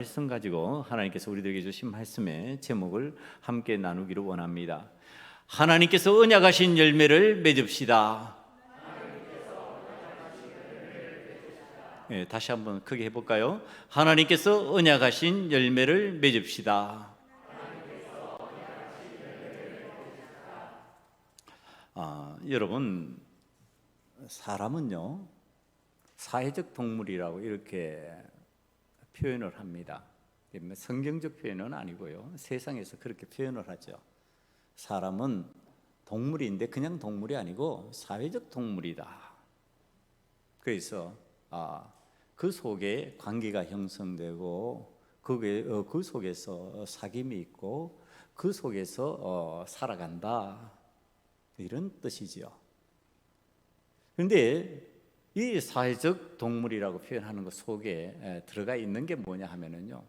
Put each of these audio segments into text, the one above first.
말씀 가지고 하나님께서 우리들에게 주신 말씀의 제목을 함께 나누기를 원합니다. 하나님께서 언약하신 열매를 맺읍시다. 네, 다시 한번 크게 해볼까요? 하나님께서 언약하신 열매를 맺읍시다. 여러분, 사람은요 사회적 동물이라고 이렇게 표현을 합니다. 성경적 표현은 아니고요, 세상에서 그렇게 표현을 하죠. 사람은 동물인데 그냥 동물이 아니고 사회적 동물이다. 그래서 그 속에 관계가 형성되고 그 속에서 사귐이 있고 그 속에서 살아간다, 이런 뜻이죠. 그런데 이 사회적 동물이라고 표현하는 것 속에 들어가 있는 게 뭐냐 하면은요,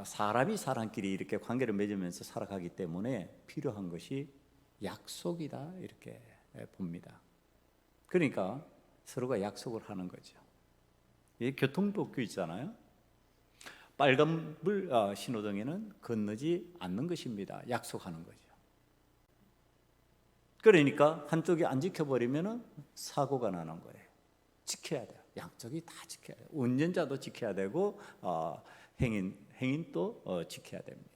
사람이 사람끼리 이렇게 관계를 맺으면서 살아가기 때문에 필요한 것이 약속이다, 이렇게 봅니다. 그러니까 서로가 약속을 하는 거죠. 이 교통법규 있잖아요. 빨간불 신호등에는 건너지 않는 것입니다. 약속하는 거죠. 그러니까 한쪽이 안 지켜버리면 사고가 나는 거예요. 지켜야 돼요. 양쪽이 다 지켜야 돼요. 운전자도 지켜야 되고 행인도 지켜야 됩니다.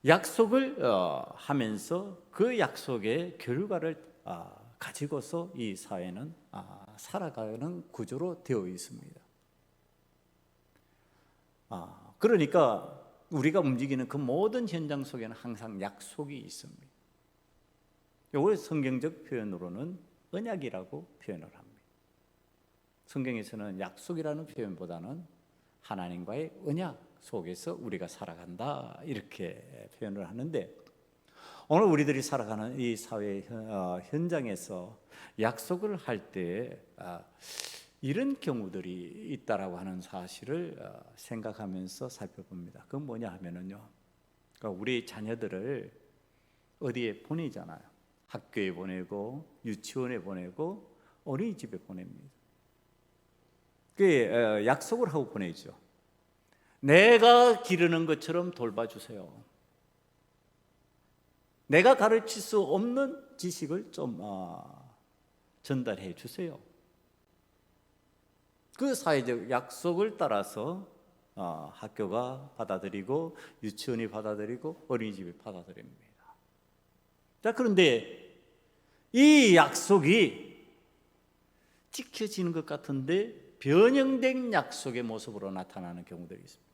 약속을 하면서 그 약속의 결과를 가지고서 이 사회는 살아가는 구조로 되어 있습니다. 그러니까 우리가 움직이는 그 모든 현장 속에는 항상 약속이 있습니다. 이걸 성경적 표현으로는 언약이라고 표현을 합니다. 성경에서는 약속이라는 표현보다는 하나님과의 언약 속에서 우리가 살아간다, 이렇게 표현을 하는데, 오늘 우리들이 살아가는 이 사회 현장에서 약속을 할 때 이런 경우들이 있다라고 하는 사실을 생각하면서 살펴봅니다. 그건 뭐냐 하면은요, 그러니까 우리 자녀들을 어디에 보내잖아요. 학교에 보내고 유치원에 보내고 어린이집에 보냅니다. 그 약속을 하고 보내죠. 내가 기르는 것처럼 돌봐주세요. 내가 가르칠 수 없는 지식을 좀 전달해 주세요. 그 사회적 약속을 따라서 학교가 받아들이고 유치원이 받아들이고 어린이집이 받아들입니다. 자, 그런데 이 약속이 지켜지는 것 같은데 변형된 약속의 모습으로 나타나는 경우들이 있습니다.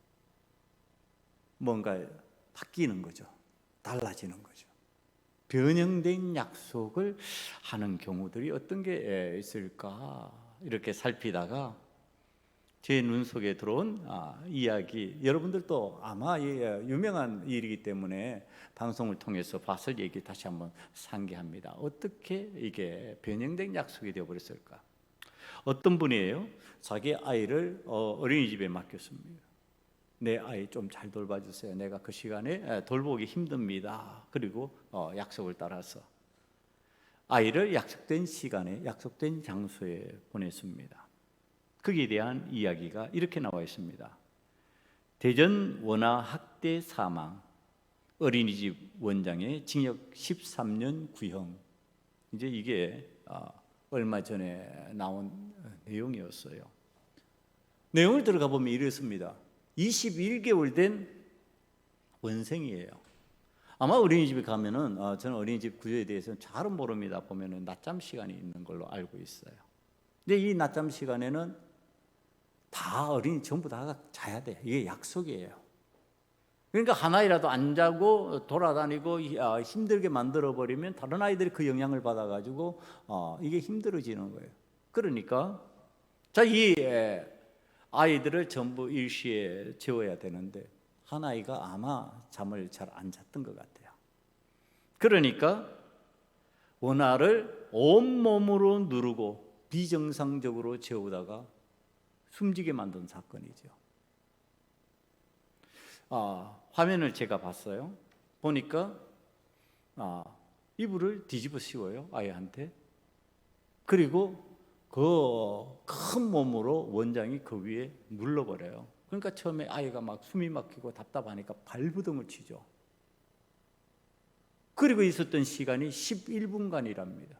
뭔가 바뀌는 거죠. 달라지는 거죠. 변형된 약속을 하는 경우들이 어떤 게 있을까, 이렇게 살피다가 제 눈 속에 들어온 이야기, 여러분들도 아마 유명한 일이기 때문에 방송을 통해서 봤을 얘기 다시 한번 상기합니다. 어떻게 이게 변형된 약속이 되어버렸을까? 어떤 분이에요? 자기 아이를 어린이집에 맡겼습니다. 내 아이 좀 잘 돌봐주세요. 내가 그 시간에 돌보기 힘듭니다. 그리고 약속을 따라서 아이를 약속된 시간에 약속된 장소에 보냈습니다. 거기에 대한 이야기가 이렇게 나와 있습니다. 대전 원아 학대 사망, 어린이집 원장의 징역 13년 구형. 이제 이게 얼마 전에 나온 내용이었어요. 내용을 들어가 보면 이렇습니다. 21개월 된 원생이에요. 아마 어린이집에 가면은 저는 어린이집 구조에 대해서는 잘은 모릅니다. 보면은 낮잠 시간이 있는 걸로 알고 있어요. 근데 이 낮잠 시간에는 다 어린이 전부 다가 자야 돼. 이게 약속이에요. 그러니까 하나이라도 안 자고 돌아다니고 힘들게 만들어 버리면 다른 아이들이 그 영향을 받아가지고 이게 힘들어지는 거예요. 그러니까 이 아이들을 전부 일시에 재워야 되는데 하나이가 아마 잠을 잘 안 잤던 것 같아요. 그러니까 원아를 온몸으로 누르고 비정상적으로 재우다가 숨지게 만든 사건이죠. 화면을 제가 봤어요. 보니까 이불을 뒤집어 씌워요, 아이한테. 그리고 그 큰 몸으로 원장이 그 위에 눌러버려요. 그러니까 처음에 아이가 막 숨이 막히고 답답하니까 발부둥을 치죠. 그리고 있었던 시간이 11분간이랍니다.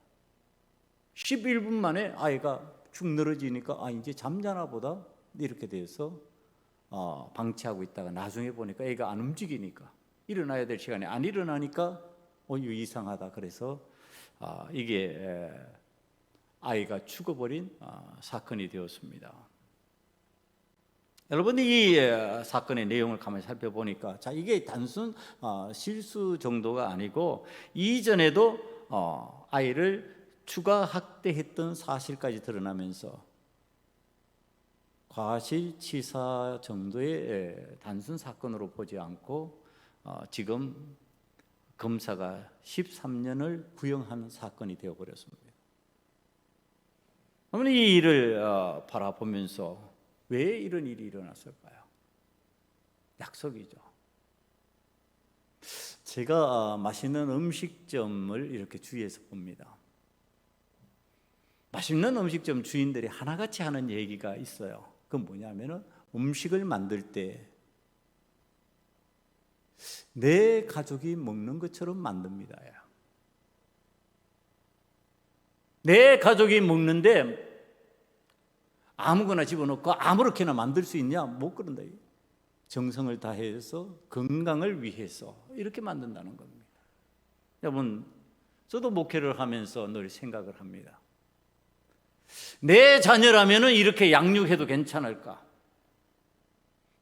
11분 만에 아이가 축 늘어지니까 이제 잠자나 보다 이렇게 돼서 방치하고 있다가 나중에 보니까 애가 안 움직이니까 일어나야 될 시간에 안 일어나니까 이거 이상하다. 그래서 이게 아이가 죽어버린 사건이 되었습니다. 여러분, 이 사건의 내용을 가만히 살펴보니까 이게 단순 실수 정도가 아니고 이전에도 아이를 추가 학대했던 사실까지 드러나면서 과실치사 정도의 단순 사건으로 보지 않고 지금 검사가 13년을 구형하는 사건이 되어버렸습니다. 어머니, 이 일을 바라보면서 왜 이런 일이 일어났을까요? 약속이죠. 제가 맛있는 음식점을 이렇게 주위에서 봅니다. 맛있는 음식점 주인들이 하나같이 하는 얘기가 있어요. 그건 뭐냐면은 음식을 만들 때 내 가족이 먹는 것처럼 만듭니다. 내 가족이 먹는데 아무거나 집어넣고 아무렇게나 만들 수 있냐? 못 그런다. 정성을 다해서 건강을 위해서 이렇게 만든다는 겁니다. 여러분, 저도 목회를 하면서 늘 생각을 합니다. 내 자녀라면 이렇게 양육해도 괜찮을까?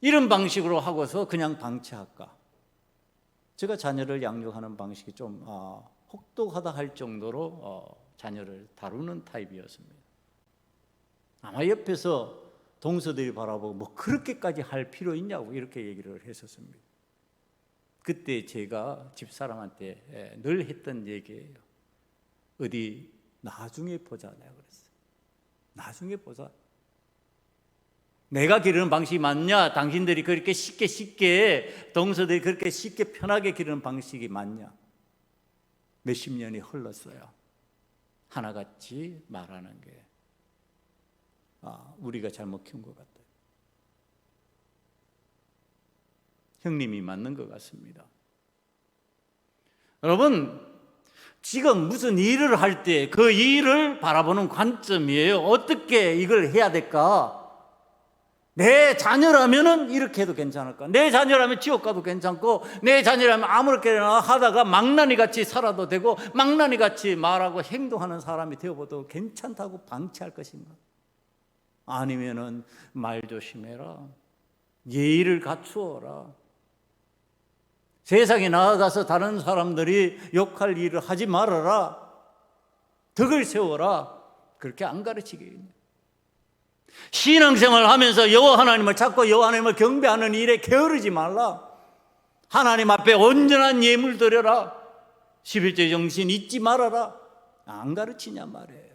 이런 방식으로 하고서 그냥 방치할까? 제가 자녀를 양육하는 방식이 좀 혹독하다 할 정도로 자녀를 다루는 타입이었습니다. 아마 옆에서 동서들이 바라보고 뭐 그렇게까지 할 필요 있냐고 이렇게 얘기를 했었습니다. 그때 제가 집사람한테 늘 했던 얘기예요. 어디 나중에 보자 내가 그랬어요. 나중에 보자. 내가 기르는 방식이 맞냐? 당신들이 그렇게 쉽게 동서들이 그렇게 쉽게 편하게 기르는 방식이 맞냐? 몇십 년이 흘렀어요. 하나같이 말하는 게 우리가 잘못 키운 것 같아요. 형님이 맞는 것 같습니다. 여러분, 지금 무슨 일을 할 때 그 일을 바라보는 관점이에요. 어떻게 이걸 해야 될까? 내 자녀라면 이렇게 해도 괜찮을까? 내 자녀라면 지옥 가도 괜찮고, 내 자녀라면 아무렇게나 하다가 망나니 같이 살아도 되고, 망나니 같이 말하고 행동하는 사람이 되어봐도 괜찮다고 방치할 것인가? 아니면은 말 조심해라, 예의를 갖추어라, 세상에 나아가서 다른 사람들이 욕할 일을 하지 말아라, 덕을 세워라, 그렇게 안 가르치겠냐? 신앙생활을 하면서 여호와 하나님을 찾고 여호와 하나님을 경배하는 일에 게으르지 말라. 하나님 앞에 온전한 예물 드려라. 11조 정신 잊지 말아라. 안 가르치냐 말이에요.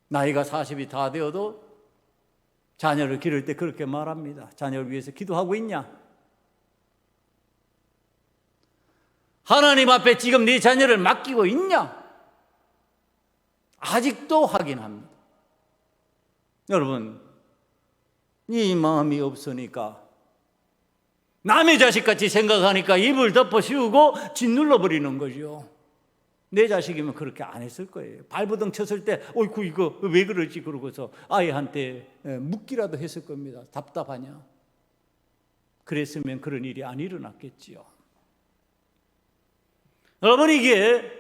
나이가 40이 다 되어도 자녀를 기를 때 그렇게 말합니다. 자녀를 위해서 기도하고 있냐? 하나님 앞에 지금 네 자녀를 맡기고 있냐? 아직도 확인합니다. 여러분, 이 마음이 없으니까 남의 자식같이 생각하니까 입을 덮어 씌우고 짓눌러 버리는 거죠. 내 자식이면 그렇게 안 했을 거예요. 발버둥 쳤을 때 어이구 이거 왜 그러지? 그러고서 아이한테 묻기라도 했을 겁니다. 답답하냐? 그랬으면 그런 일이 안 일어났겠지요. 여러분, 이게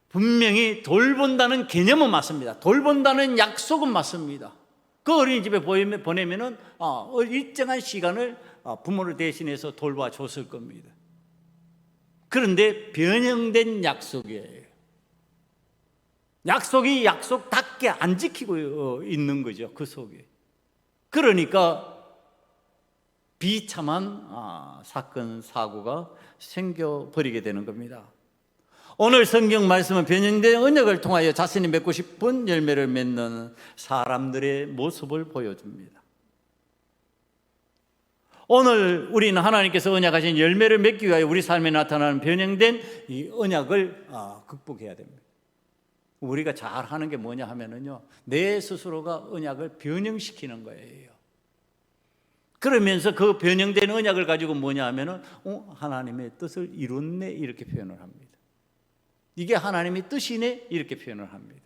분명히 돌본다는 개념은 맞습니다. 돌본다는 약속은 맞습니다. 그 어린이집에 보내면은 일정한 시간을 부모를 대신해서 돌봐줬을 겁니다. 그런데 변형된 약속이에요. 약속이 약속답게 안 지키고 있는 거죠. 그 속에. 그러니까 비참한 사건, 사고가 생겨버리게 되는 겁니다. 오늘 성경 말씀은 변형된 언약을 통하여 자신이 맺고 싶은 열매를 맺는 사람들의 모습을 보여줍니다. 오늘 우리는 하나님께서 언약하신 열매를 맺기 위하여 우리 삶에 나타나는 변형된 이 언약을 극복해야 됩니다. 우리가 잘 하는 게 뭐냐 하면은요, 내 스스로가 언약을 변형시키는 거예요. 그러면서 그 변형된 언약을 가지고 뭐냐 하면은 하나님의 뜻을 이뤘네 이렇게 표현을 합니다. 이게 하나님의 뜻이네 이렇게 표현을 합니다.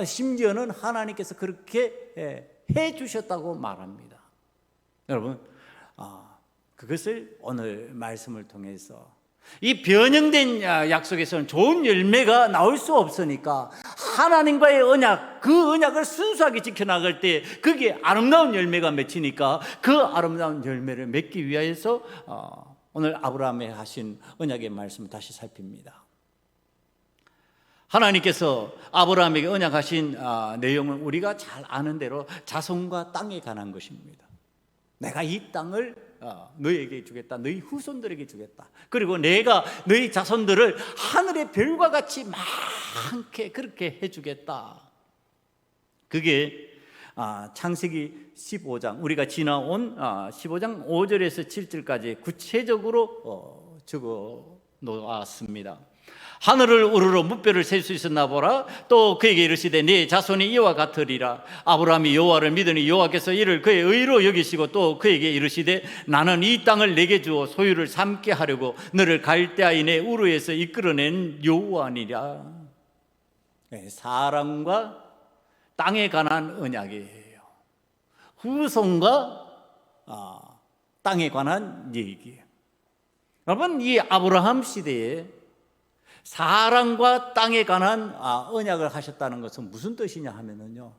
심지어는 하나님께서 그렇게 해 주셨다고 말합니다. 여러분, 그것을 오늘 말씀을 통해서 이 변형된 약속에서는 좋은 열매가 나올 수 없으니까 하나님과의 언약, 그 언약을 순수하게 지켜나갈 때 그게 아름다운 열매가 맺히니까 그 아름다운 열매를 맺기 위하여서 오늘 아브라함에 하신 언약의 말씀을 다시 살핍니다. 하나님께서 아브라함에게 언약하신 내용은 우리가 잘 아는 대로 자손과 땅에 관한 것입니다. 내가 이 땅을 너희에게 주겠다. 너희 후손들에게 주겠다. 그리고 내가 너희 자손들을 하늘의 별과 같이 많게 그렇게 해주겠다. 그게 창세기 15장, 우리가 지나온 15장 5절에서 7절까지 구체적으로 적어 놓았습니다. 하늘을 우러러 무뼈를 셀 수 있었나 보라. 또 그에게 이르시되 네 자손이 이와 같으리라. 아브라함이 여호와를 믿으니 여호와께서 이를 그의 의로 여기시고 또 그에게 이르시되 나는 이 땅을 내게 주어 소유를 삼게 하려고 너를 갈대아인의 우르에서 이끌어낸 여호와니라. 사람과 땅에 관한 언약이에요. 후손과 땅에 관한 얘기예요. 여러분, 이 아브라함 시대에 사람과 땅에 관한 언약을 하셨다는 것은 무슨 뜻이냐 하면은요,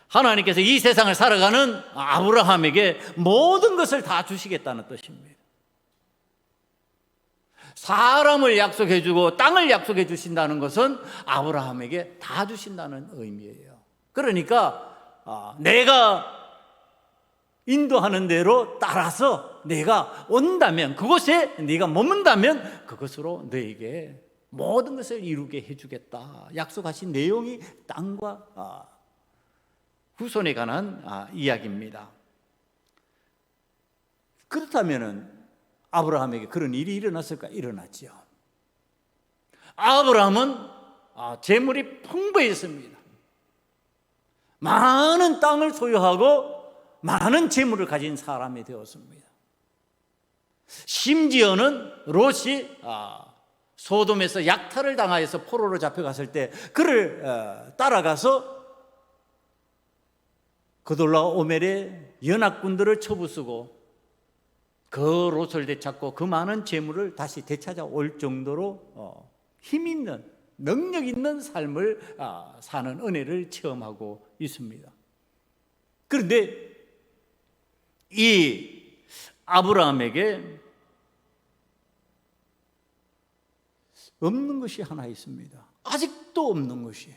하나님께서 이 세상을 살아가는 아브라함에게 모든 것을 다 주시겠다는 뜻입니다. 사람을 약속해 주고 땅을 약속해 주신다는 것은 아브라함에게 다 주신다는 의미예요. 그러니까 내가 인도하는 대로 따라서 내가 온다면, 그곳에 네가 머문다면 그것으로 너에게 모든 것을 이루게 해주겠다. 약속하신 내용이 땅과 후손에 관한 이야기입니다. 그렇다면 아브라함에게 그런 일이 일어났을까? 일어났지요. 아브라함은 재물이 풍부했습니다. 많은 땅을 소유하고 많은 재물을 가진 사람이 되었습니다. 심지어는 롯이 소돔에서 약탈을 당하여서 포로로 잡혀갔을 때 그를 따라가서 그돌라 오멜의 연합군들을 쳐부수고 그 롯을 되찾고 그 많은 재물을 다시 되찾아올 정도로 힘 있는, 능력 있는 삶을 사는 은혜를 체험하고 있습니다. 그런데 이 아브라함에게 없는 것이 하나 있습니다. 아직도 없는 것이.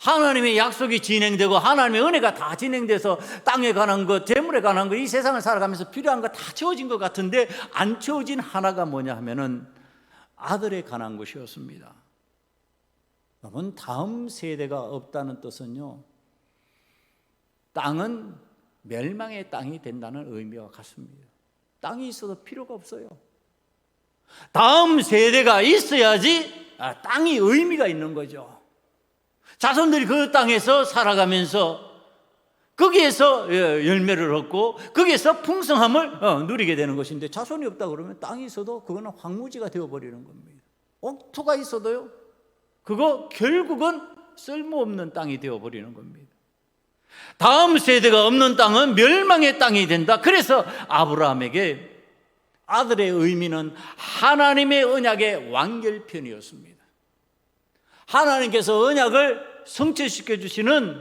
하나님의 약속이 진행되고 하나님의 은혜가 다 진행돼서 땅에 관한 것, 재물에 관한 것, 이 세상을 살아가면서 필요한 거 다 채워진 것 같은데 안 채워진 하나가 뭐냐 하면은 아들에 관한 것이었습니다. 여러분, 다음 세대가 없다는 뜻은요, 땅은 멸망의 땅이 된다는 의미와 같습니다. 땅이 있어도 필요가 없어요. 다음 세대가 있어야지 땅이 의미가 있는 거죠. 자손들이 그 땅에서 살아가면서 거기에서 열매를 얻고 거기에서 풍성함을 누리게 되는 것인데, 자손이 없다 그러면 땅이 있어도 그거는 황무지가 되어버리는 겁니다. 옥토가 있어도요, 그거 결국은 쓸모없는 땅이 되어버리는 겁니다. 다음 세대가 없는 땅은 멸망의 땅이 된다. 그래서 아브라함에게 아들의 의미는 하나님의 언약의 완결편이었습니다. 하나님께서 언약을 성취시켜 주시는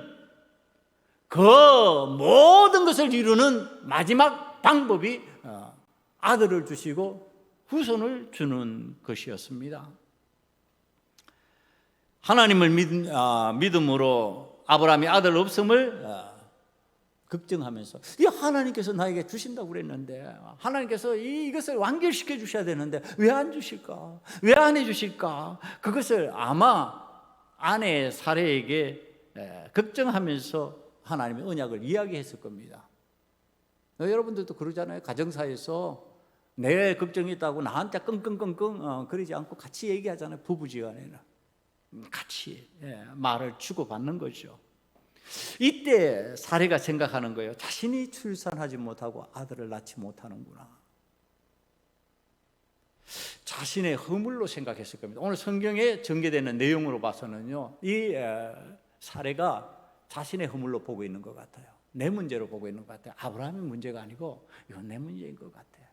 그 모든 것을 이루는 마지막 방법이 아들을 주시고 후손을 주는 것이었습니다. 하나님을 믿음으로 아브라함이 아들 없음을 걱정하면서, 이 하나님께서 나에게 주신다고 그랬는데, 하나님께서 이것을 완결시켜 주셔야 되는데 왜 안 주실까? 왜 안 해주실까? 그것을 아마 아내 사레에게 걱정하면서 하나님의 언약을 이야기했을 겁니다. 여러분들도 그러잖아요. 가정사에서 내 걱정이 있다고 나한테 끙끙끙끙 그러지 않고 같이 얘기하잖아요. 부부지간에는. 같이 말을 주고받는 거죠. 이때 사례가 생각하는 거예요. 자신이 출산하지 못하고 아들을 낳지 못하는구나. 자신의 허물로 생각했을 겁니다. 오늘 성경에 전개되는 내용으로 봐서는요, 이 사례가 자신의 허물로 보고 있는 것 같아요. 내 문제로 보고 있는 것 같아요. 아브라함의 문제가 아니고 이건 내 문제인 것 같아요.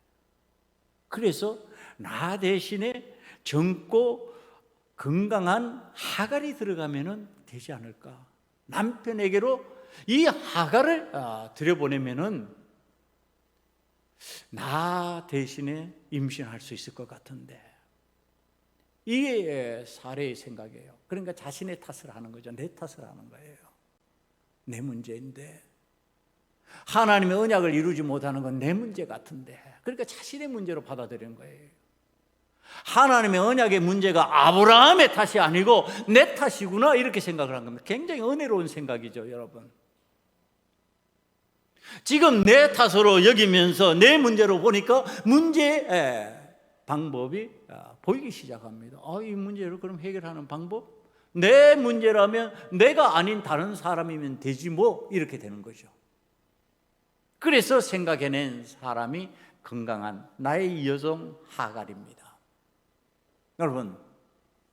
그래서 나 대신에 젊고 건강한 하갈이 들어가면 되지 않을까. 남편에게로 이 하갈을 들여보내면 나 대신에 임신할 수 있을 것 같은데, 이게 사례의 생각이에요. 그러니까 자신의 탓을 하는 거죠. 내 탓을 하는 거예요. 내 문제인데, 하나님의 언약을 이루지 못하는 건 내 문제 같은데, 그러니까 자신의 문제로 받아들이는 거예요. 하나님의 언약의 문제가 아브라함의 탓이 아니고 내 탓이구나, 이렇게 생각을 한 겁니다. 굉장히 은혜로운 생각이죠, 여러분. 지금 내 탓으로 여기면서 내 문제로 보니까 문제의 방법이 보이기 시작합니다. 이 문제를 그럼 해결하는 방법? 내 문제라면 내가 아닌 다른 사람이면 되지 뭐, 이렇게 되는 거죠. 그래서 생각해낸 사람이 건강한 나의 여종 하갈입니다. 여러분,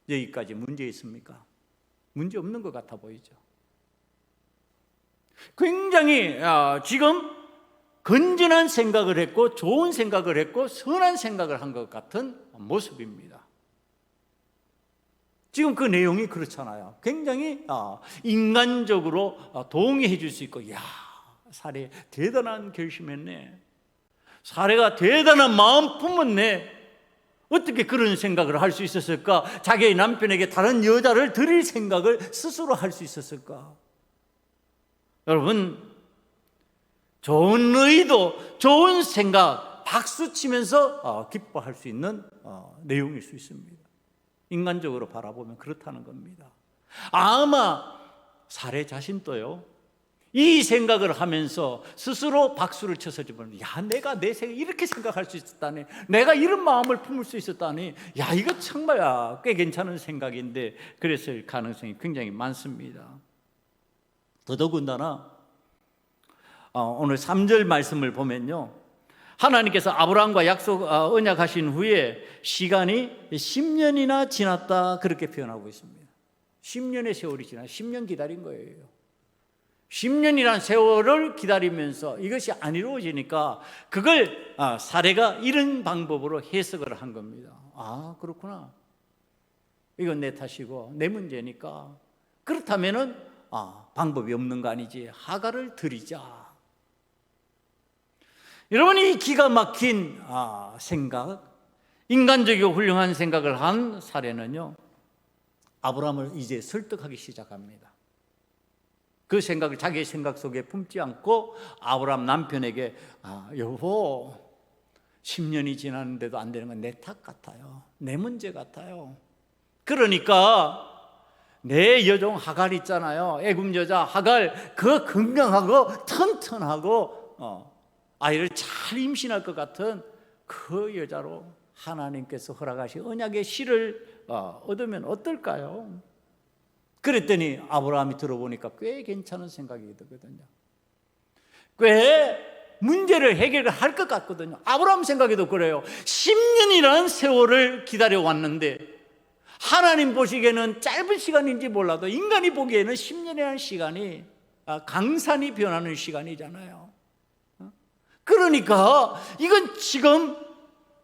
여기까지 문제 있습니까? 문제 없는 것 같아 보이죠? 굉장히 지금 건전한 생각을 했고 좋은 생각을 했고 선한 생각을 한 것 같은 모습입니다. 지금 그 내용이 그렇잖아요. 굉장히 인간적으로 동의해 줄 수 있고, 사례 대단한 결심했네, 사례가 대단한 마음 품었네, 어떻게 그런 생각을 할 수 있었을까? 자기의 남편에게 다른 여자를 드릴 생각을 스스로 할 수 있었을까? 여러분, 좋은 의도, 좋은 생각, 박수 치면서 기뻐할 수 있는 내용일 수 있습니다. 인간적으로 바라보면 그렇다는 겁니다. 아마 사례 자신도요, 이 생각을 하면서 스스로 박수를 쳐서 주면, 내가 내 생각 이렇게 생각할 수 있었다니, 내가 이런 마음을 품을 수 있었다니, 이거 정말 꽤 괜찮은 생각인데, 그랬을 가능성이 굉장히 많습니다. 더더군다나 오늘 3절 말씀을 보면요, 하나님께서 아브라함과 언약하신 후에 시간이 10년이나 지났다, 그렇게 표현하고 있습니다. 10년의 세월이 지나 10년 기다린 거예요. 10년이라는 세월을 기다리면서 이것이 안 이루어지니까 그걸 사례가 이런 방법으로 해석을 한 겁니다. 그렇구나, 이건 내 탓이고 내 문제니까, 그렇다면은 방법이 없는 거 아니지, 하갈을 드리자. 여러분이 기가 막힌 생각, 인간적이고 훌륭한 생각을 한 사례는요, 아브라함을 이제 설득하기 시작합니다. 그 생각을 자기의 생각 속에 품지 않고 아브라함 남편에게, 여보, 10년이 지났는데도 안 되는 건 내 탓 같아요, 내 문제 같아요. 그러니까 내 여종 하갈 있잖아요, 애굽 여자 하갈, 그 건강하고 튼튼하고 아이를 잘 임신할 것 같은 그 여자로 하나님께서 허락하신 언약의 씨를 얻으면 어떨까요? 그랬더니 아브라함이 들어보니까 꽤 괜찮은 생각이 들거든요. 꽤 문제를 해결할 것 같거든요. 아브라함 생각에도 그래요. 10년이라는 세월을 기다려왔는데, 하나님 보시기에는 짧은 시간인지 몰라도 인간이 보기에는 10년이라는 시간이 강산이 변하는 시간이잖아요. 그러니까 이건 지금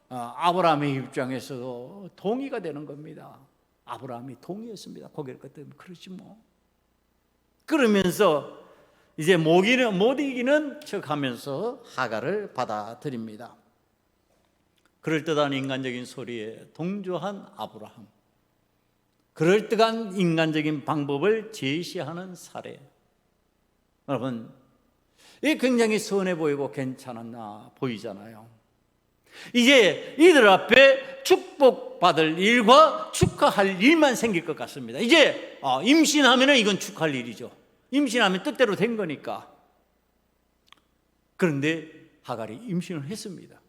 아브라함의 입장에서도 동의가 되는 겁니다. 아브라함이 동의했습니다. 고개를 끄덕이면 그러지 뭐. 그러면서 이제 못 이기는 척하면서 하갈을 받아들입니다. 그럴듯한 인간적인 소리에 동조한 아브라함, 그럴듯한 인간적인 방법을 제시하는 사례. 여러분, 이게 굉장히 선해 보이고 괜찮아 보이잖아요. 이제 이들 앞에 축복받을 일과 축하할 일만 생길 것 같습니다. 이제 임신하면 이건 축하할 일이죠. 임신하면 뜻대로 된 거니까. 그런데 하갈이 임신을 했습니다.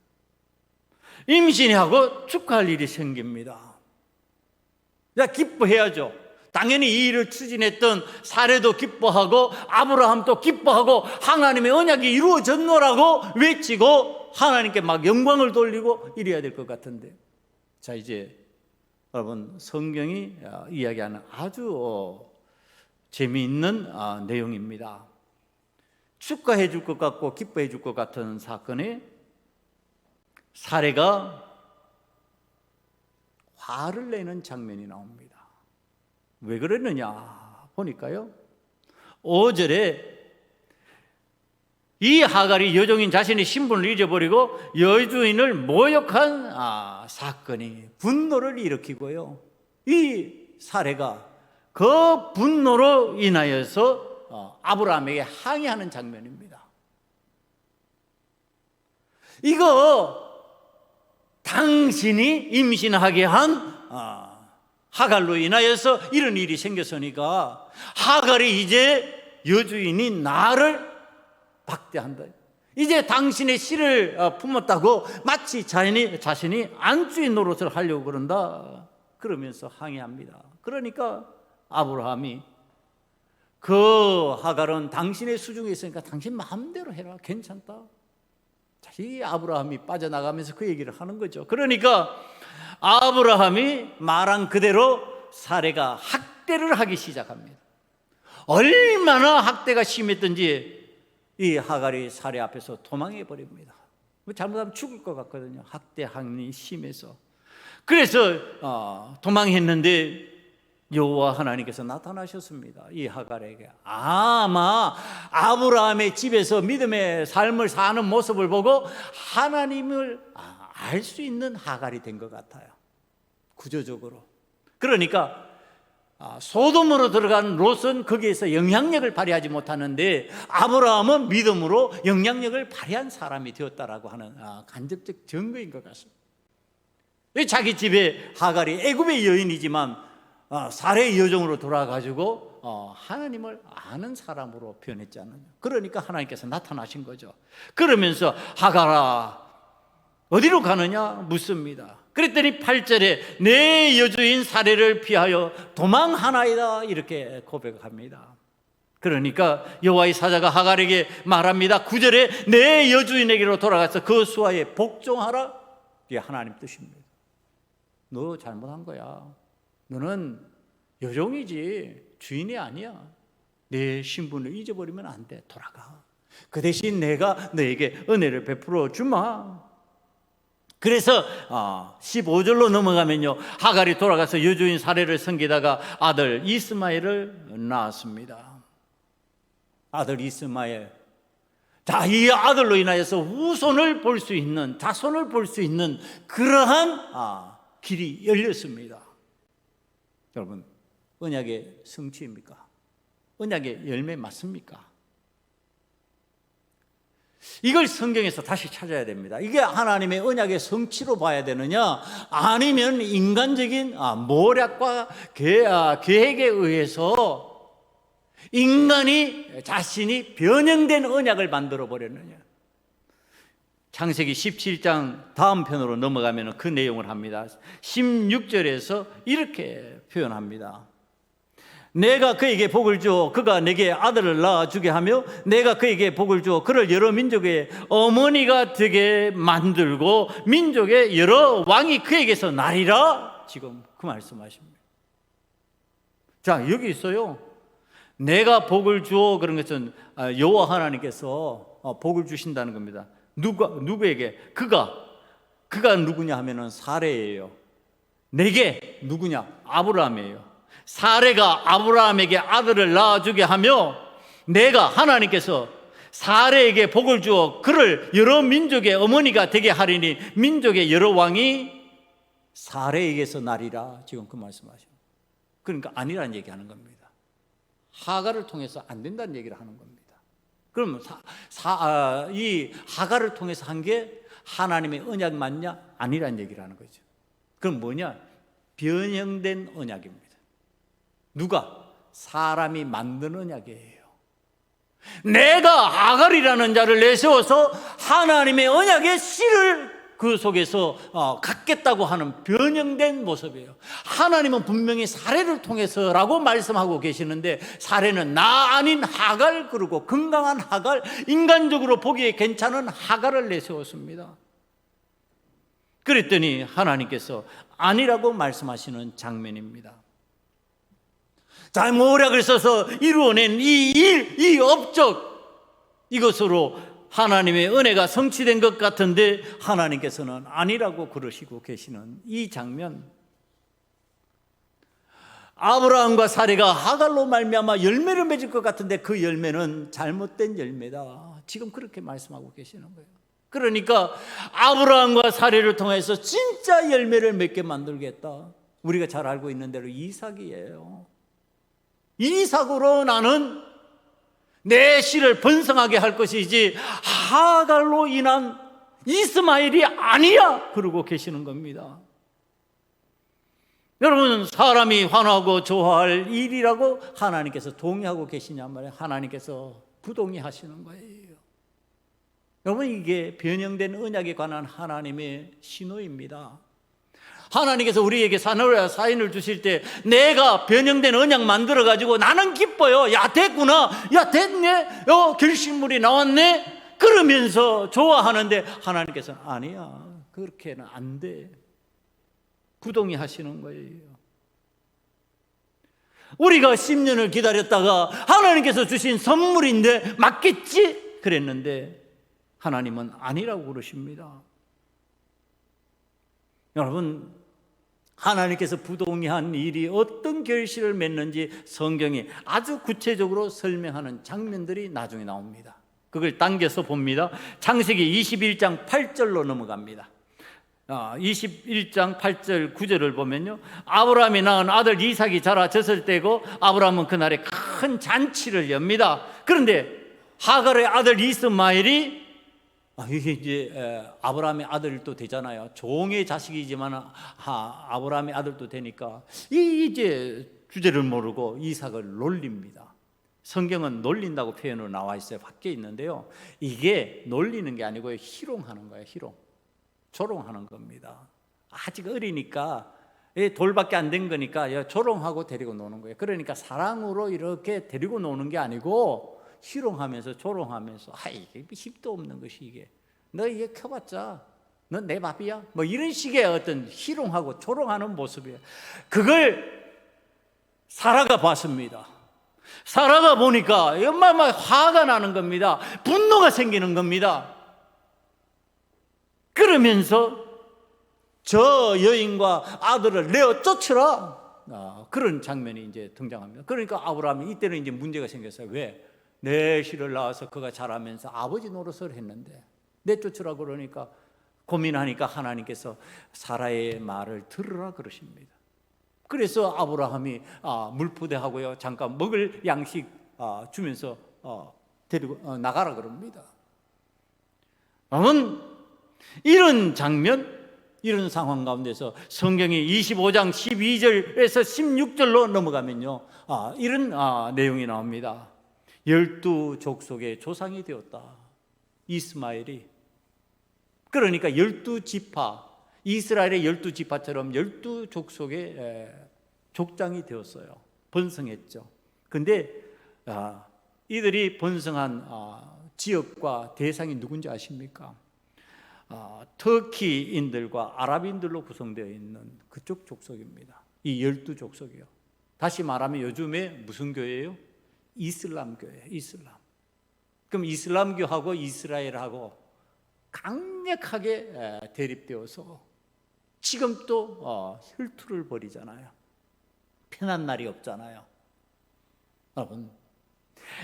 임신하고 축하할 일이 생깁니다. 기뻐해야죠. 당연히 이 일을 추진했던 사레도 기뻐하고 아브라함도 기뻐하고 하나님의 언약이 이루어졌노라고 외치고 하나님께 막 영광을 돌리고 이래야 될 것 같은데, 자, 이제 여러분, 성경이 이야기하는 아주 재미있는 내용입니다. 축하해 줄 것 같고 기뻐해 줄 것 같은 사건에 사레가 화를 내는 장면이 나옵니다. 왜 그랬느냐 보니까요, 5절에 이 하갈이 여종인 자신의 신분을 잊어버리고 여주인을 모욕한 사건이 분노를 일으키고요, 이 사레가 그 분노로 인하여서 아브라함에게 항의하는 장면입니다. 이거 당신이 임신하게 한 하갈로 인하여서 이런 일이 생겼으니까 하갈이 이제 여주인이 나를 박대한다. 이제 당신의 씨를 품었다고 마치 자신이 안주인 노릇을 하려고 그런다. 그러면서 항의합니다. 그러니까 아브라함이 그 하갈은 당신의 수중에 있으니까 당신 마음대로 해라. 괜찮다. 이 아브라함이 빠져나가면서 그 얘기를 하는 거죠. 그러니까 아브라함이 말한 그대로 사레가 학대를 하기 시작합니다. 얼마나 학대가 심했던지 이 하갈이 사레 앞에서 도망해 버립니다. 잘못하면 죽을 것 같거든요. 학대함이 심해서. 그래서 도망했는데 여호와 하나님께서 나타나셨습니다. 이 하갈에게. 아마 아브라함의 집에서 믿음의 삶을 사는 모습을 보고 하나님을 알 수 있는 하갈이 된 것 같아요, 구조적으로. 그러니까 소돔으로 들어간 롯은 거기에서 영향력을 발휘하지 못하는데 아브라함은 믿음으로 영향력을 발휘한 사람이 되었다라고 하는 간접적 증거인 것 같습니다. 자기 집에 하갈이 애굽의 여인이지만 사레의 여종으로 돌아가지고 하나님을 아는 사람으로 표현했잖아요. 그러니까 하나님께서 나타나신 거죠. 그러면서 하갈아 어디로 가느냐 묻습니다. 그랬더니 8절에 내 여주인 사레를 피하여 도망하나이다 이렇게 고백합니다. 그러니까 여호와의 사자가 하갈에게 말합니다. 9절에 내 여주인에게로 돌아가서 그 수하에 복종하라. 이게 하나님 뜻입니다. 너 잘못한 거야. 너는 여종이지 주인이 아니야. 내 신분을 잊어버리면 안 돼. 돌아가. 그 대신 내가 너에게 은혜를 베풀어 주마. 그래서 15절로 넘어가면요, 하갈이 돌아가서 여주인 사레를 섬기다가 아들 이스마엘을 낳았습니다. 아들 이스마엘. 자, 이 아들로 인하여서 후손을 볼 수 있는, 자손을 볼 수 있는 그러한 길이 열렸습니다. 여러분, 언약의 성취입니까? 언약의 열매 맞습니까? 이걸 성경에서 다시 찾아야 됩니다. 이게 하나님의 언약의 성취로 봐야 되느냐, 아니면 인간적인 모략과 계획에 의해서 인간이 자신이 변형된 언약을 만들어 버렸느냐. 창세기 17장 다음 편으로 넘어가면 그 내용을 합니다. 16절에서 이렇게 표현합니다. 내가 그에게 복을 주어 그가 내게 아들을 낳아주게 하며 내가 그에게 복을 주어 그를 여러 민족의 어머니가 되게 만들고 민족의 여러 왕이 그에게서 나리라. 지금 그 말씀하십니다. 자, 여기 있어요. 내가 복을 주어 그런 것은 여호와 하나님께서 복을 주신다는 겁니다. 누구에게? 그가 누구냐 하면은 사레예요. 내게 누구냐? 아브라함이에요. 사레가 아브라함에게 아들을 낳아주게 하며 내가 하나님께서 사레에게 복을 주어 그를 여러 민족의 어머니가 되게 하리니 민족의 여러 왕이 사레에게서 나리라. 지금 그 말씀하십니다. 그러니까 아니라는 얘기하는 겁니다. 하갈을 통해서 안 된다는 얘기를 하는 겁니다. 그럼 이 하갈을 통해서 한 게 하나님의 언약 맞냐? 아니라는 얘기를 하는 거죠. 그럼 뭐냐? 변형된 언약입니다. 누가? 사람이 만든 언약이에요. 내가 하갈이라는 자를 내세워서 하나님의 언약의 씨를 그 속에서 갖겠다고 하는 변형된 모습이에요. 하나님은 분명히 사례를 통해서라고 말씀하고 계시는데, 사례는 나 아닌 하갈, 그리고 건강한 하갈, 인간적으로 보기에 괜찮은 하갈을 내세웠습니다. 그랬더니 하나님께서 아니라고 말씀하시는 장면입니다. 자, 모략을 써서 이루어낸 이 일, 이 업적, 이것으로 하나님의 은혜가 성취된 것 같은데 하나님께서는 아니라고 그러시고 계시는 이 장면, 아브라함과 사례가 하갈로 말미암아 열매를 맺을 것 같은데 그 열매는 잘못된 열매다, 지금 그렇게 말씀하고 계시는 거예요. 그러니까 아브라함과 사례를 통해서 진짜 열매를 맺게 만들겠다, 우리가 잘 알고 있는 대로 이삭이에요. 이삭으로 나는 내 씨를 번성하게 할 것이지 하갈로 인한 이스마엘이 아니야, 그러고 계시는 겁니다. 여러분, 사람이 환호하고 좋아할 일이라고 하나님께서 동의하고 계시냐 말이에요. 하나님께서 부동의하시는 거예요. 여러분, 이게 변형된 언약에 관한 하나님의 신호입니다. 하나님께서 우리에게 사인을 주실 때 내가 변형된 언약 만들어가지고 나는 기뻐요. 야, 됐구나. 야, 됐네. 결실물이 나왔네. 그러면서 좋아하는데 하나님께서는 아니야, 그렇게는 안 돼, 부동의 하시는 거예요. 우리가 10년을 기다렸다가 하나님께서 주신 선물인데 맞겠지? 그랬는데 하나님은 아니라고 그러십니다. 여러분, 하나님께서 부동의한 일이 어떤 결실을 맺는지 성경이 아주 구체적으로 설명하는 장면들이 나중에 나옵니다. 그걸 당겨서 봅니다. 창세기 21장 8절로 넘어갑니다. 21장 8절 9절을 보면요, 아브라함이 낳은 아들 이삭이 자라졌을 때고 아브라함은 그날에 큰 잔치를 엽니다. 그런데 하갈의 아들 이스마엘이, 이게 이제 아브라함의 아들도 되잖아요. 종의 자식이지만 아브라함의 아들도 되니까 이제 주제를 모르고 이삭을 놀립니다. 성경은 놀린다고 표현으로 나와 있어요. 밖에 있는데요, 이게 놀리는 게 아니고 희롱하는 거예요. 희롱, 조롱하는 겁니다. 아직 어리니까, 돌밖에 안 된 거니까 조롱하고 데리고 노는 거예요. 그러니까 사랑으로 이렇게 데리고 노는 게 아니고 희롱하면서 조롱하면서, 이게 힘도 없는 것이, 이게 너 이게 커봤자 넌 내 밥이야, 뭐 이런 식의 어떤 희롱하고 조롱하는 모습이에요. 그걸 사라가 봤습니다. 사라가 보니까 얼마나 화가 나는 겁니다. 분노가 생기는 겁니다. 그러면서 저 여인과 아들을 내어 쫓으라, 그런 장면이 이제 등장합니다. 그러니까 아브라함이 이때는 이제 문제가 생겼어요. 왜? 내 씨를 낳아서 그가 자라면서 아버지 노릇을 했는데 내쫓으라 그러니까 고민하니까 하나님께서 사라의 말을 들으라 그러십니다. 그래서 아브라함이 물포대하고요, 잠깐 먹을 양식 주면서 데리고 나가라 그럽니다. 여러분, 이런 장면, 이런 상황 가운데서 성경이 25장 12절에서 16절로 넘어가면요, 이런 내용이 나옵니다. 12족속의 조상이 되었다, 이스마엘이. 그러니까 12지파, 이스라엘의 12지파처럼 12족속의 족장이 되었어요. 번성했죠. 근데 이들이 번성한 지역과 대상이 누군지 아십니까? 터키인들과 아랍인들로 구성되어 있는 그쪽 족속입니다. 이 12족속이요. 다시 말하면 요즘에 무슨 교회예요? 이슬람교회예요. 이슬람. 그럼 이슬람교하고 이스라엘하고 강력하게 대립되어서 지금 또 혈투를 벌이잖아요. 편한 날이 없잖아요. 여러분,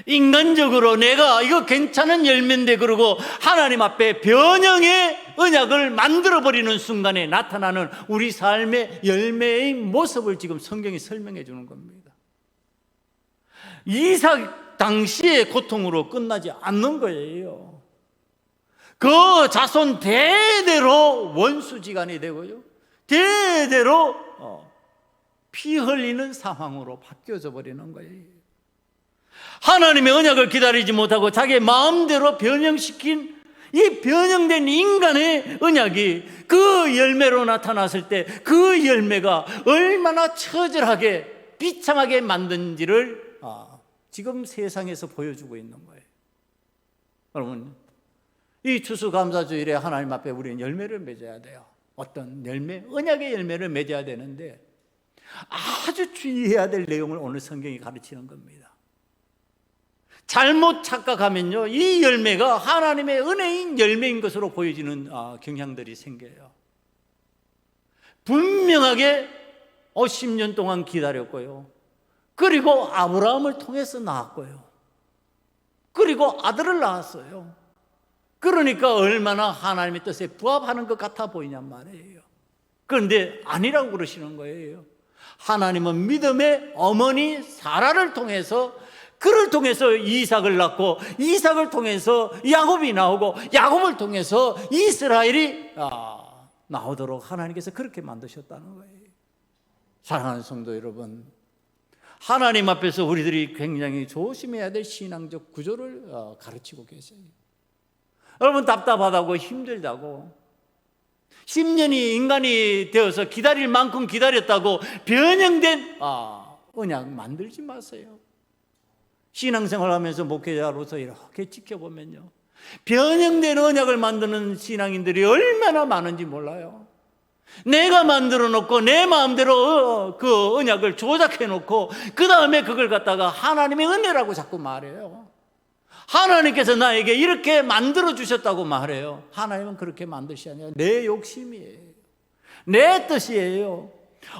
인간적으로 내가 이거 괜찮은 열매인데 그러고 하나님 앞에 변형의 언약을 만들어버리는 순간에 나타나는 우리 삶의 열매의 모습을 지금 성경이 설명해 주는 겁니다. 이삭 당시의 고통으로 끝나지 않는 거예요. 그 자손 대대로 원수지간이 되고요, 대대로 피 흘리는 상황으로 바뀌어져 버리는 거예요. 하나님의 언약을 기다리지 못하고 자기의 마음대로 변형시킨 이 변형된 인간의 언약이 그 열매로 나타났을 때 그 열매가 얼마나 처절하게 비참하게 만든지를 지금 세상에서 보여주고 있는 거예요. 여러분, 이 추수감사주일에 하나님 앞에 우리는 열매를 맺어야 돼요. 어떤 열매? 언약의 열매를 맺어야 되는데 아주 주의해야 될 내용을 오늘 성경이 가르치는 겁니다. 잘못 착각하면요, 이 열매가 하나님의 은혜인 열매인 것으로 보여지는 경향들이 생겨요. 분명하게 10년 동안 기다렸고요, 그리고 아브라함을 통해서 낳았고요, 그리고 아들을 낳았어요. 그러니까 얼마나 하나님의 뜻에 부합하는 것 같아 보이냔 말이에요. 그런데 아니라고 그러시는 거예요. 하나님은 믿음의 어머니 사라를 통해서, 그를 통해서 이삭을 낳고, 이삭을 통해서 야곱이 나오고, 야곱을 통해서 이스라엘이 나오도록 하나님께서 그렇게 만드셨다는 거예요. 사랑하는 성도 여러분, 하나님 앞에서 우리들이 굉장히 조심해야 될 신앙적 구조를 가르치고 계세요. 여러분, 답답하다고 힘들다고 10년이 인간이 되어서 기다릴 만큼 기다렸다고 변형된 언약 만들지 마세요. 신앙생활 하면서 목회자로서 이렇게 지켜보면요, 변형된 언약을 만드는 신앙인들이 얼마나 많은지 몰라요. 내가 만들어 놓고 내 마음대로 그 언약을 조작해 놓고 그 다음에 그걸 갖다가 하나님의 은혜라고 자꾸 말해요. 하나님께서 나에게 이렇게 만들어 주셨다고 말해요. 하나님은 그렇게 만드시 아니라 내 욕심이에요. 내 뜻이에요.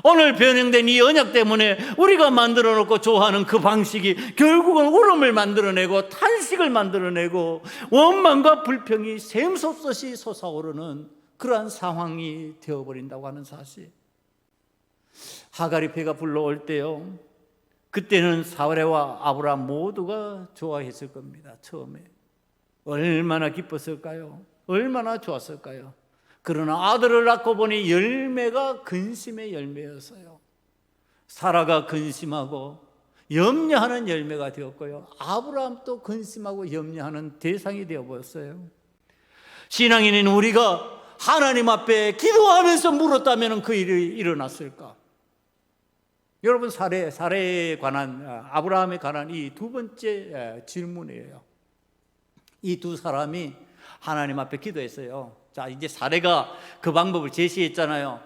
오늘 변형된 이 언약 때문에 우리가 만들어 놓고 좋아하는 그 방식이 결국은 울음을 만들어내고 탄식을 만들어내고 원망과 불평이 샘솟듯이 솟아오르는 그러한 상황이 되어버린다고 하는 사실. 하갈이 배가 불러올 때요, 그때는 사레와 아브라함 모두가 좋아했을 겁니다. 처음에 얼마나 기뻤을까요? 얼마나 좋았을까요? 그러나 아들을 낳고 보니 열매가 근심의 열매였어요. 사라가 근심하고 염려하는 열매가 되었고요, 아브라함도 근심하고 염려하는 대상이 되어버렸어요. 신앙인인 우리가 하나님 앞에 기도하면서 물었다면 그 일이 일어났을까? 여러분, 사례에 관한, 아브라함에 관한 이 두 번째 질문이에요. 이 두 사람이 하나님 앞에 기도했어요. 자, 이제 사례가 그 방법을 제시했잖아요.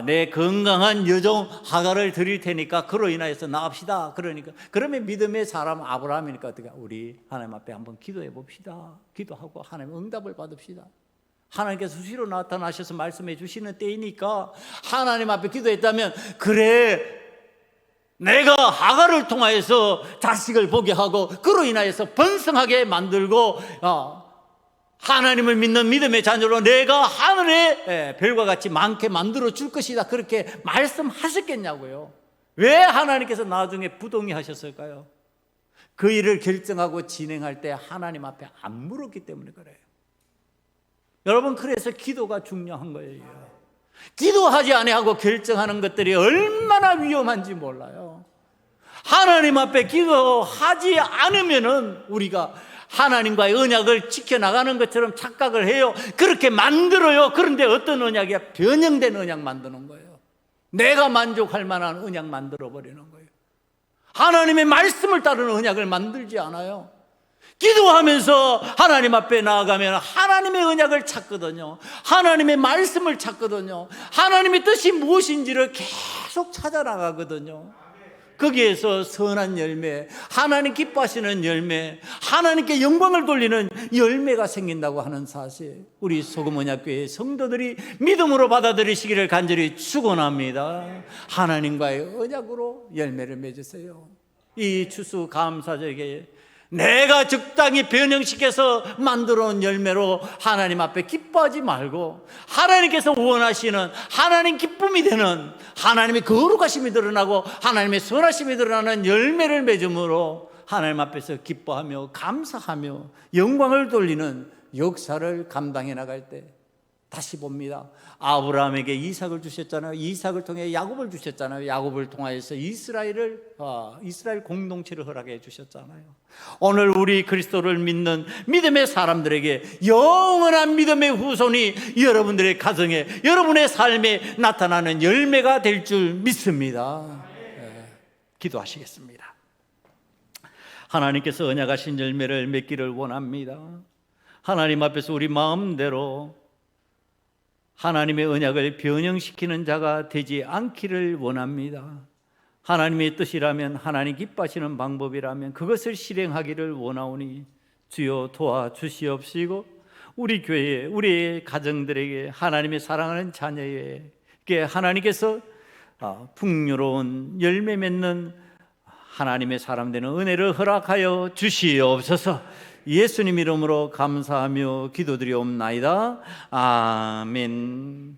내 건강한 여종 하갈을 드릴 테니까 그로 인하여서 나갑시다. 그러니까 그러면 믿음의 사람 아브라함이니까 어떻게, 우리 하나님 앞에 한번 기도해 봅시다. 기도하고 하나님 응답을 받읍시다. 하나님께서 수시로 나타나셔서 말씀해 주시는 때이니까 하나님 앞에 기도했다면, 그래, 내가 하갈을 통하여서 자식을 보게 하고 그로 인하여서 번성하게 만들고 하나님을 믿는 믿음의 자녀로 내가 하늘의 별과 같이 많게 만들어 줄 것이다, 그렇게 말씀하셨겠냐고요. 왜 하나님께서 나중에 부동의 하셨을까요? 그 일을 결정하고 진행할 때 하나님 앞에 안 물었기 때문에 그래요. 여러분, 그래서 기도가 중요한 거예요. 기도하지 아니하고 결정하는 것들이 얼마나 위험한지 몰라요. 하나님 앞에 기도하지 않으면은 우리가 하나님과의 언약을 지켜나가는 것처럼 착각을 해요. 그렇게 만들어요. 그런데 어떤 언약이야? 변형된 언약 만드는 거예요. 내가 만족할 만한 언약 만들어버리는 거예요. 하나님의 말씀을 따르는 언약을 만들지 않아요. 기도하면서 하나님 앞에 나아가면 하나님의 언약을 찾거든요. 하나님의 말씀을 찾거든요. 하나님의 뜻이 무엇인지를 계속 찾아나가거든요. 거기에서 선한 열매, 하나님 기뻐하시는 열매, 하나님께 영광을 돌리는 열매가 생긴다고 하는 사실, 우리 소금언약교회 성도들이 믿음으로 받아들이시기를 간절히 축원합니다. 하나님과의 언약으로 열매를 맺으세요. 이 추수감사절에 내가 적당히 변형시켜서 만들어온 열매로 하나님 앞에 기뻐하지 말고, 하나님께서 원하시는 하나님 기쁨이 되는, 하나님의 거룩하심이 드러나고 하나님의 선하심이 드러나는 열매를 맺음으로 하나님 앞에서 기뻐하며 감사하며 영광을 돌리는 역사를 감당해 나갈 때 다시 봅니다. 아브라함에게 이삭을 주셨잖아요. 이삭을 통해 야곱을 주셨잖아요. 야곱을 통하여서 이스라엘 공동체를 허락해 주셨잖아요. 오늘 우리 그리스도를 믿는 믿음의 사람들에게 영원한 믿음의 후손이 여러분들의 가정에, 여러분의 삶에 나타나는 열매가 될 줄 믿습니다. 기도하시겠습니다. 하나님께서 언약하신 열매를 맺기를 원합니다. 하나님 앞에서 우리 마음대로 하나님의 언약을 변형시키는 자가 되지 않기를 원합니다. 하나님의 뜻이라면, 하나님 기뻐하시는 방법이라면 그것을 실행하기를 원하오니 주여 도와주시옵시고, 우리 교회에, 우리 가정들에게, 하나님의 사랑하는 자녀에게 하나님께서 풍요로운 열매 맺는 하나님의 사람 되는 은혜를 허락하여 주시옵소서. 예수님 이름으로 감사하며 기도드리옵나이다. 아멘.